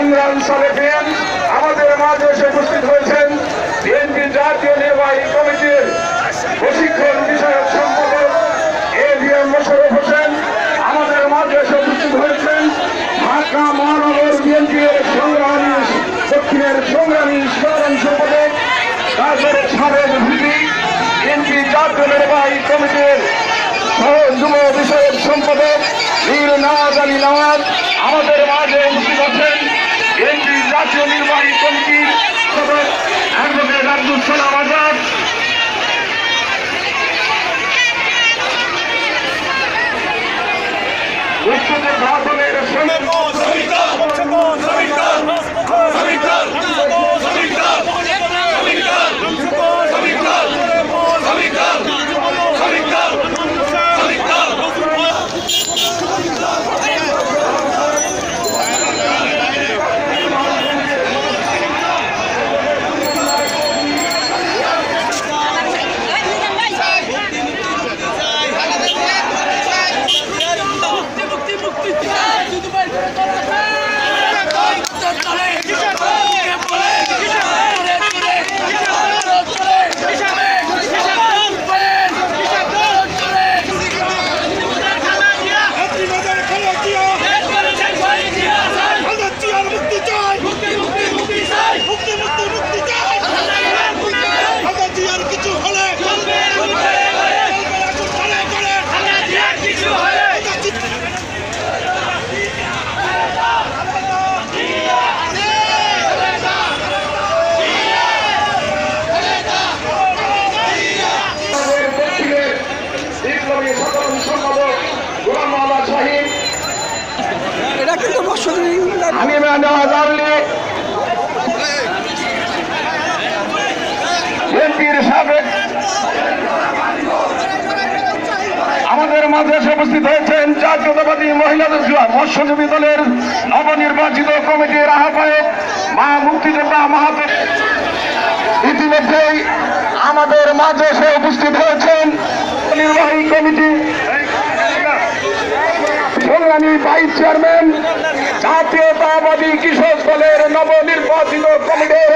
ইমরান সালেফিয়ান আমাদের মাঝে এসে উপস্থিত হয়েছেন। বিএনপি জাতীয় নির্বাহী কমিটির প্রশিক্ষণ বিষয়ক সম্পাদক এবিএম মোশাররফ হোসেন আমাদের মাঝে এসে উপস্থিত হয়েছেন। ঢাকা মহানগর বিএনপির সংগ্রামী দক্ষিণের সংগ্রামী সাধারণ সম্পাদক তারপরে সাবেক ভিপি বিএনপি জাতীয় নির্বাহী কমিটির যুব বিষয়ক সম্পাদক মীর নওয়াজ আলী নওয়াজ আমাদের মাঝে উপস্থিত আছেন। বিএনপি জাতীয় নির্বাহী কমিটির সদস্য অ্যাডভোকেট আব্দুল সালাম আজাদ, আমাদের মাঝে এসে উপস্থিত হয়েছেন জাতীয়তাবাদী মহিলা মৎস্যজীবী দলের নবনির্বাচিত কমিটির আহ্বায়ক মা মুক্তিযোদ্ধা মাহাতো। ইতিমধ্যেই আমাদের মাঝে এসে উপস্থিত হয়েছেন নির্বাহী কমিটি সংগ্রামী ভাইস চেয়ারম্যান জাতীয়তাবাদী কৃষক দলের নবনির্বাচিত কমিটির